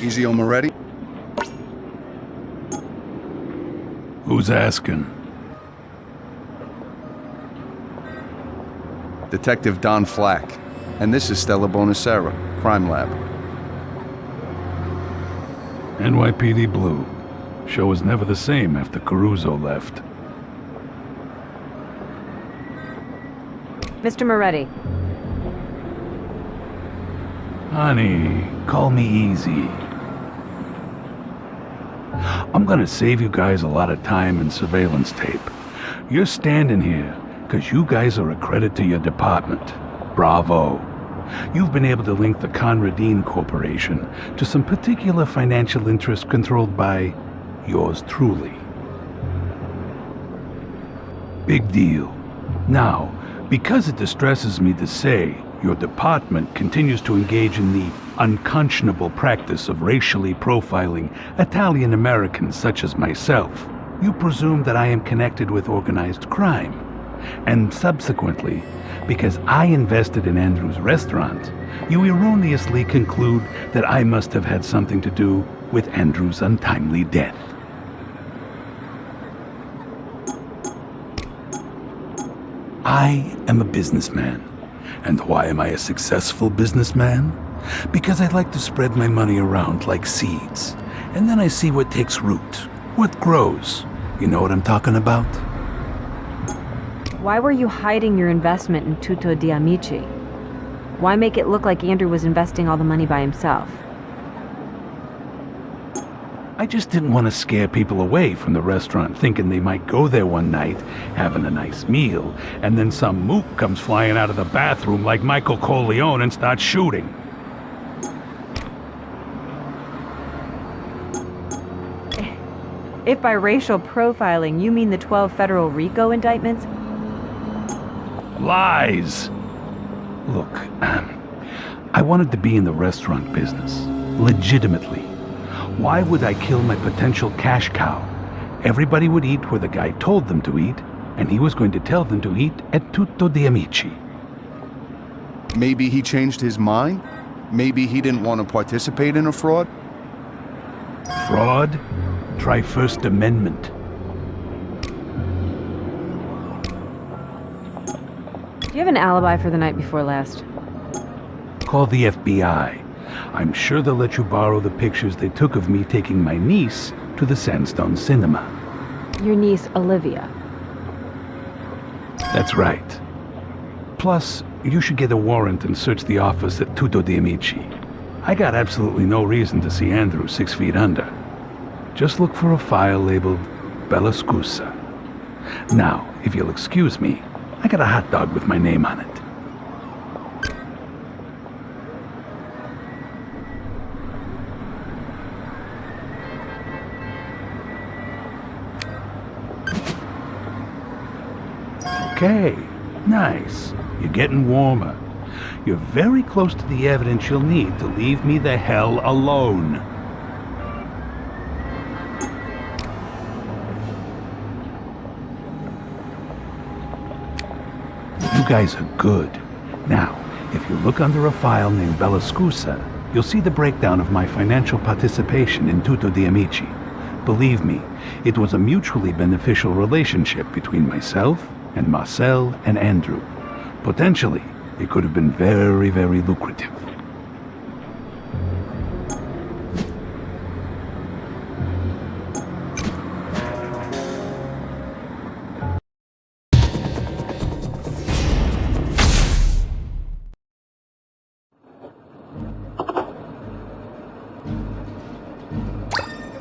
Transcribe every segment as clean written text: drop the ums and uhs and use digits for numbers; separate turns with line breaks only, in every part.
Easy on Moretti?
Who's asking?
Detective Don Flack. And this is Stella Bonacera, Crime Lab.
NYPD Blue. Show was never the same after Caruso left.
Mr. Moretti.
Honey, call me easy. I'm gonna save you guys a lot of time and surveillance tape. You're standing here because you guys are a credit to your department. Bravo. You've been able to link the Conradine Corporation to some particular financial interests controlled by yours truly. Big deal. Now, because it distresses me to say, your department continues to engage in the unconscionable practice of racially profiling Italian Americans such as myself. You presume that I am connected with organized crime. And subsequently, because I invested in Andrew's restaurant, you erroneously conclude that I must have had something to do with Andrew's untimely death. I am a businessman. And why am I a successful businessman? Because I like to spread my money around like seeds. And then I see what takes root, what grows. You know what I'm talking about?
Why were you hiding your investment in Tutto di Amici? Why make it look like Andrew was investing all the money by himself?
I just didn't want to scare people away from the restaurant thinking they might go there one night, having a nice meal, and then some mook comes flying out of the bathroom like Michael Corleone and starts shooting.
If by racial profiling you mean the 12 federal RICO indictments?
Lies! Look, I wanted to be in the restaurant business, legitimately. Why would I kill my potential cash cow? Everybody would eat where the guy told them to eat, and he was going to tell them to eat at Tutto di Amici.
Maybe he changed his mind? Maybe he didn't want to participate in a fraud?
Fraud? Try First Amendment.
Do you have an alibi for the night before last?
Call the FBI. I'm sure they'll let you borrow the pictures they took of me taking my niece to the Sandstone Cinema.
Your niece, Olivia.
That's right. Plus, you should get a warrant and search the office at Tutto di Amici. I got absolutely no reason to see Andrew 6 feet under. Just look for a file labeled Bella Scusa. Now, if you'll excuse me, I got a hot dog with my name on it. Okay, nice. You're getting warmer. You're very close to the evidence you'll need to leave me the hell alone. You guys are good. Now, if you look under a file named Bella Scusa, you'll see the breakdown of my financial participation in Tutto di Amici. Believe me, it was a mutually beneficial relationship between myself and Marcel and Andrew. Potentially, it could have been very, very lucrative.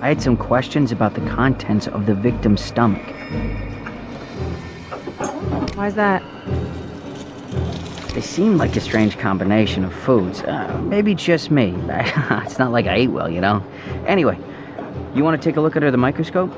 I had some questions about the contents of the victim's stomach.
Why's that?
They seemed like a strange combination of foods. Maybe just me. It's not like I ate well, you know? Anyway, you want to take a look under the microscope?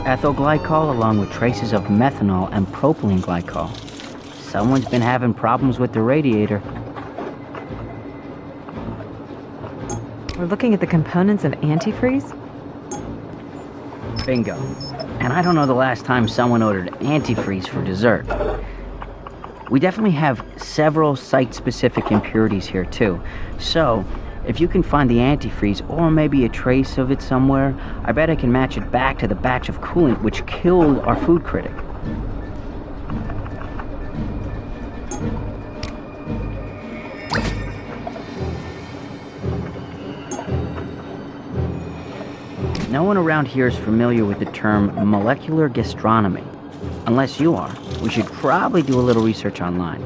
Ethyl glycol along with traces of methanol and propylene glycol. Someone's been having problems with the radiator.
We're looking at the components of antifreeze?
Bingo. And I don't know the last time someone ordered antifreeze for dessert. We definitely have several site-specific impurities here too. So, if you can find the antifreeze or maybe a trace of it somewhere, I bet I can match it back to the batch of coolant which killed our food critic. No one around here is familiar with the term molecular gastronomy. Unless you are, we should probably do a little research online.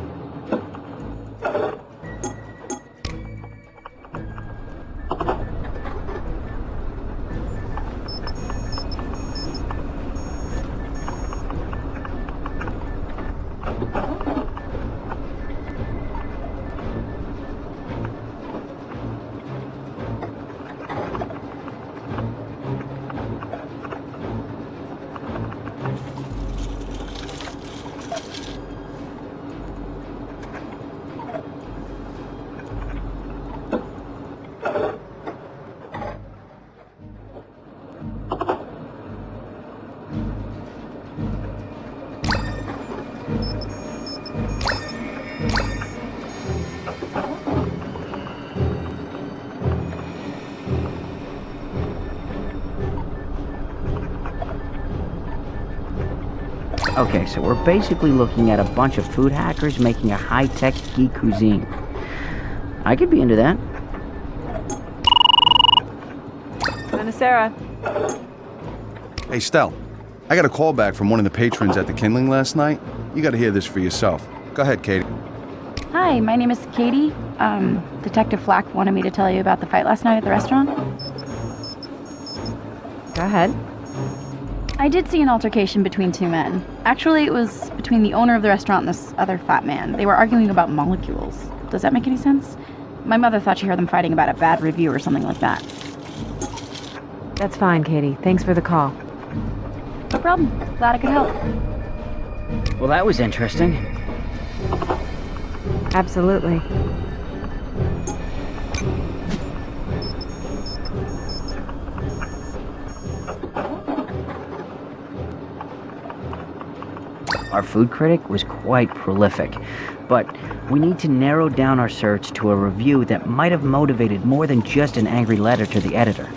Okay, so we're basically looking at a bunch of food hackers making a high-tech geek cuisine. I could be into that.
Buonasera.
Hey, Stell. I got a call back from one of the patrons at the kindling last night. You gotta hear this for yourself. Go ahead, Katie.
Hi, my name is Katie. Detective Flack wanted me to tell you about the fight last night at the restaurant.
Go ahead.
I did see an altercation between two men. Actually, it was between the owner of the restaurant and this other fat man. They were arguing about molecules. Does that make any sense? My mother thought she heard them fighting about a bad review or something like that.
That's fine, Katie. Thanks for the call.
No problem. Glad I could help.
Well, that was interesting.
Absolutely.
Our food critic was quite prolific, but we need to narrow down our search to a review that might have motivated more than just an angry letter to the editor.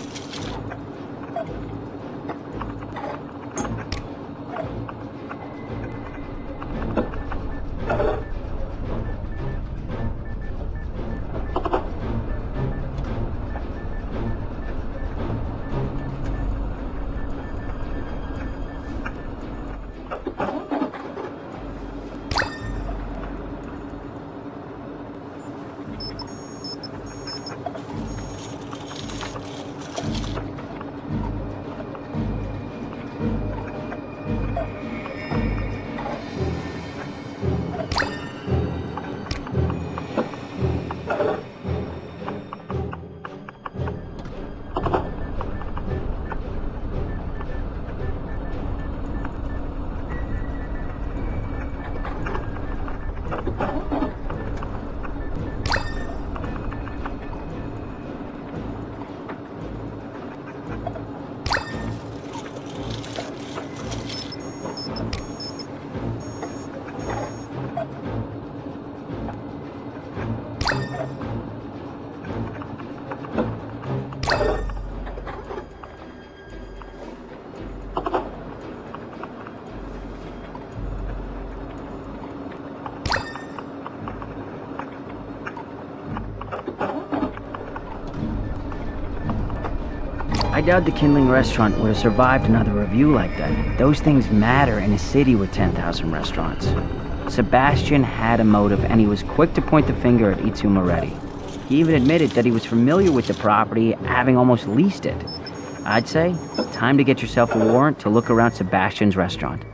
I doubt the Kindling restaurant would have survived another review like that. Those things matter in a city with 10,000 restaurants. Sebastian had a motive, and he was quick to point the finger at Itsu Moretti. He even admitted that he was familiar with the property, having almost leased it. I'd say, time to get yourself a warrant to look around Sebastian's restaurant.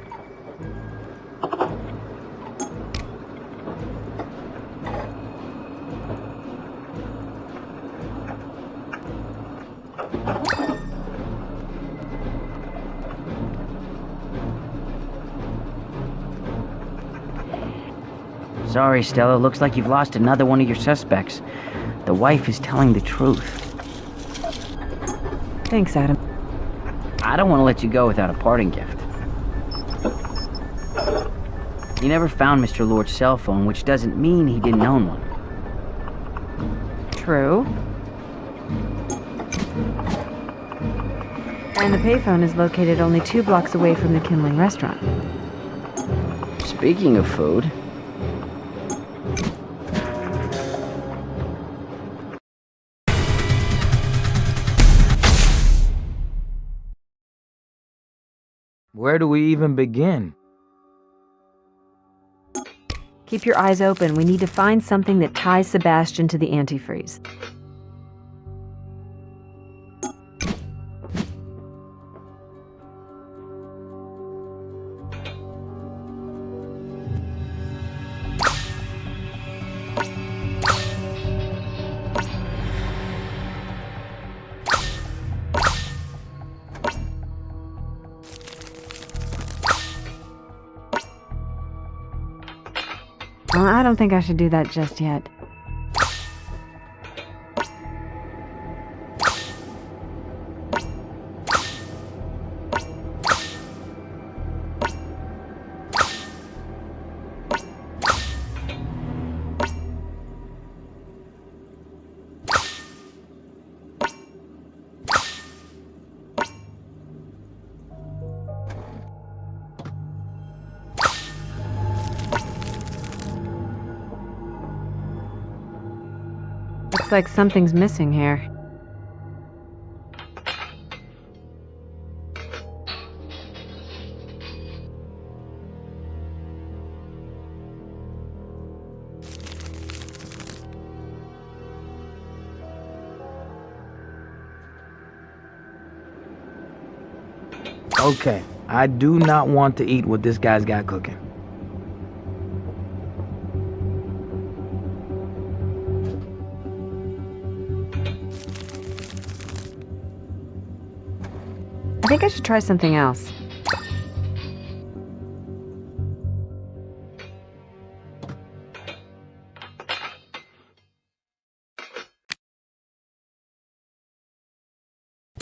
Sorry, Stella. Looks like you've lost another one of your suspects. The wife is telling the truth.
Thanks, Adam.
I don't want to let you go without a parting gift. You never found Mr. Lord's cell phone, which doesn't mean he didn't own one.
True. And the payphone is located only 2 blocks away from the Kindling restaurant.
Speaking of food...
Where do we even begin?
Keep your eyes open. We need to find something that ties Sebastian to the antifreeze. I don't think I should do that just yet. Looks like something's missing here.
Okay, I do not want to eat what this guy's got cooking.
I think I should try something else.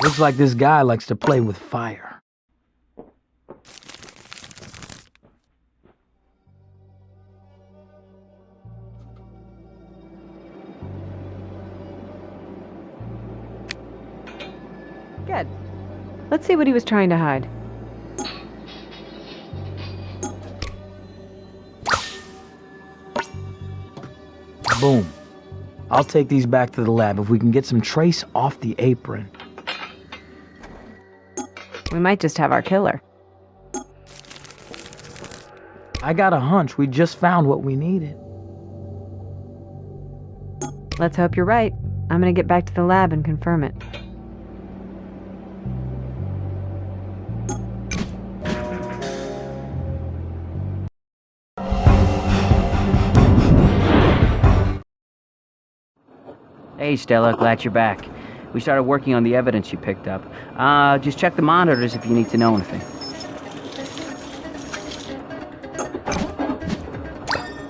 Looks like this guy likes to play with fire.
Good. Let's see what he was trying to hide.
Boom. I'll take these back to the lab if we can get some trace off the apron.
We might just have our killer.
I got a hunch we just found what we needed.
Let's hope you're right. I'm gonna get back to the lab and confirm it.
Hey, Stella, glad you're back. We started working on the evidence you picked up. Just check the monitors if you need to know anything.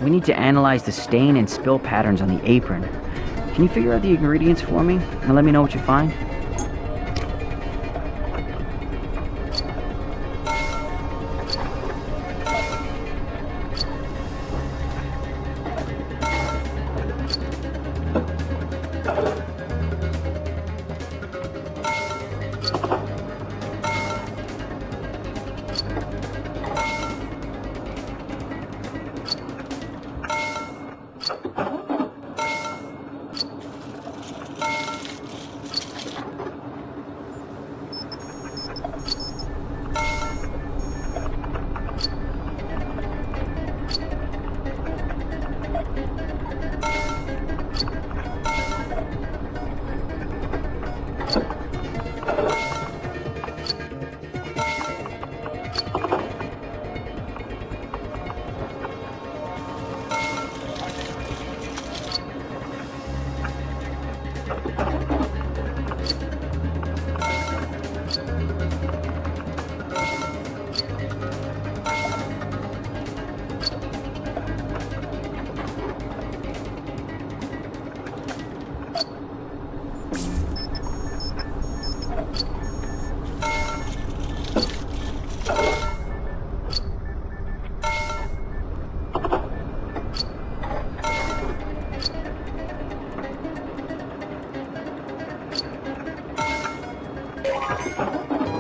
We need to analyze the stain and spill patterns on the apron. Can you figure out the ingredients for me and let me know what you find?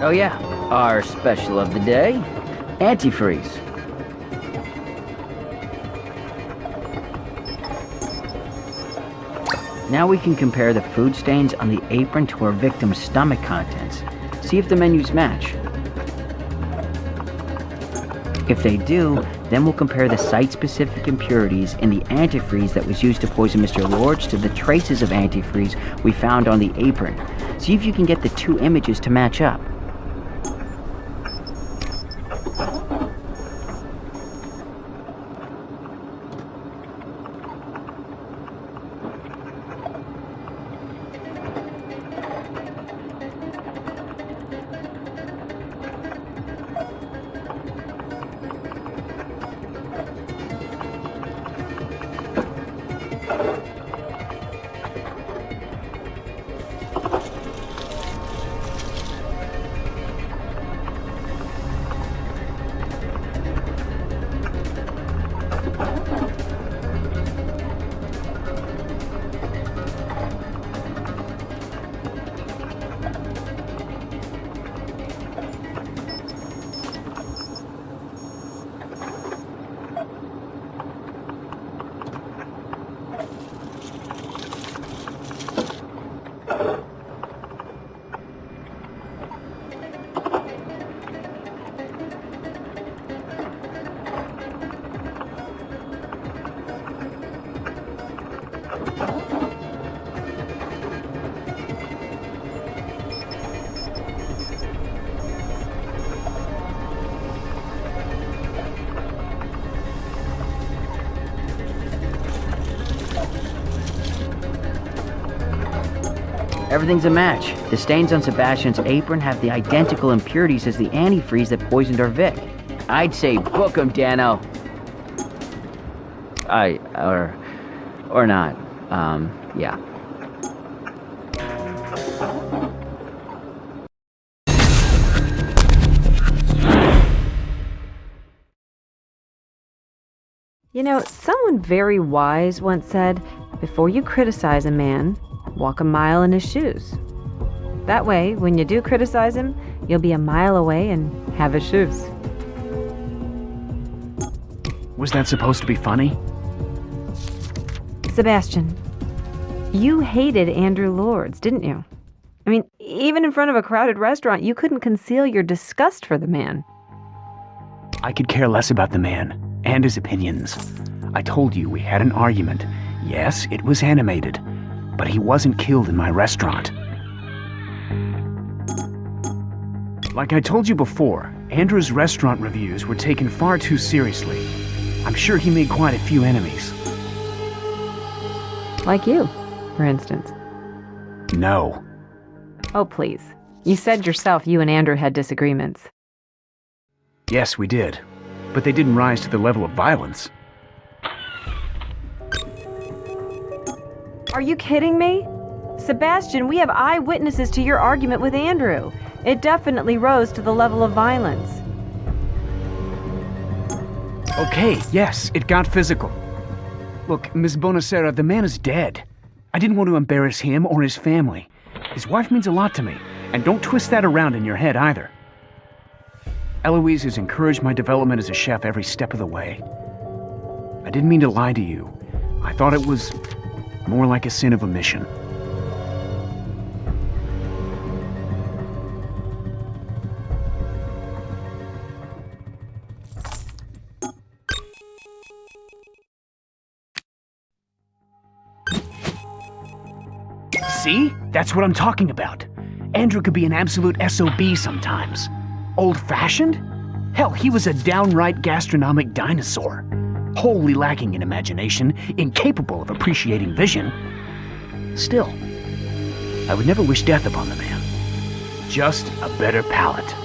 Oh yeah, our special of the day, antifreeze. Now we can compare the food stains on the apron to our victim's stomach contents. See if the menus match. If they do, then we'll compare the site-specific impurities in the antifreeze that was used to poison Mr. Lords to the traces of antifreeze we found on the apron. See if you can get the two images to match up. Everything's a match. The stains on Sebastian's apron have the identical impurities as the antifreeze that poisoned our Vic. I'd say book him, Dano. Or not. Yeah.
You know, someone very wise once said, before you criticize a man, walk a mile in his shoes. That way, when you do criticize him, you'll be a mile away and have his shoes.
Was that supposed to be funny?
Sebastian, you hated Andrew Lords, didn't you? I mean, even in front of a crowded restaurant, you couldn't conceal your disgust for the man.
I could care less about the man and his opinions. I told you we had an argument. Yes, it was animated, but he wasn't killed in my restaurant. Like I told you before, Andrew's restaurant reviews were taken far too seriously. I'm sure he made quite a few enemies.
Like you, for instance.
No.
Oh, please. You said yourself you and Andrew had disagreements.
Yes, we did. But they didn't rise to the level of violence.
Are you kidding me? Sebastian, we have eyewitnesses to your argument with Andrew. It definitely rose to the level of violence.
Okay, yes, it got physical. Look, Miss Bonacera, the man is dead. I didn't want to embarrass him or his family. His wife means a lot to me, and don't twist that around in your head either. Eloise has encouraged my development as a chef every step of the way. I didn't mean to lie to you. I thought it was more like a sin of omission. See? That's what I'm talking about. Andrew could be an absolute SOB sometimes. Old-fashioned? Hell, he was a downright gastronomic dinosaur. Wholly lacking in imagination, incapable of appreciating vision. Still, I would never wish death upon the man. Just a better palate.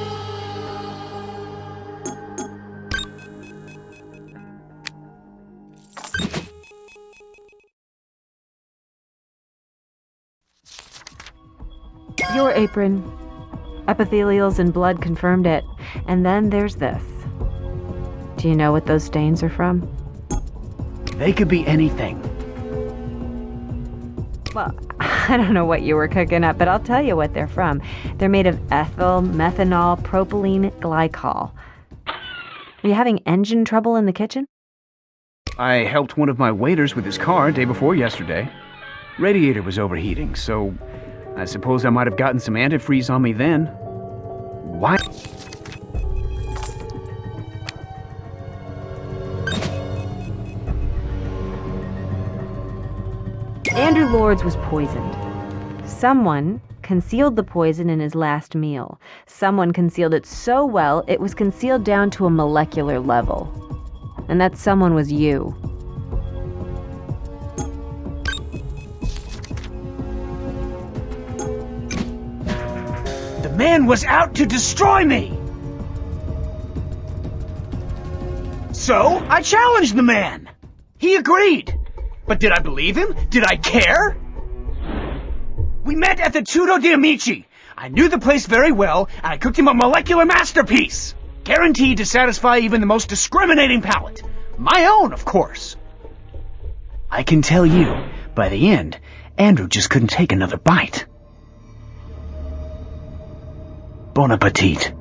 Your apron. Epithelials and blood confirmed it. And then there's this. Do you know what those stains are from?
They could be anything.
Well, I don't know what you were cooking up, but I'll tell you what they're from. They're made of ethyl, methanol, propylene, glycol. Are you having engine trouble in the kitchen?
I helped one of my waiters with his car day before yesterday. Radiator was overheating, so I suppose I might have gotten some antifreeze on me then. Why?
Andrew Lords was poisoned. Someone concealed the poison in his last meal. Someone concealed it so well, it was concealed down to a molecular level. And that someone was you.
The man was out to destroy me! So, I challenged the man! He agreed! But did I believe him? Did I care? We met at the Tutto di Amici. I knew the place very well, and I cooked him a molecular masterpiece. Guaranteed to satisfy even the most discriminating palate. My own, of course. I can tell you, by the end, Andrew just couldn't take another bite. Bon appetit.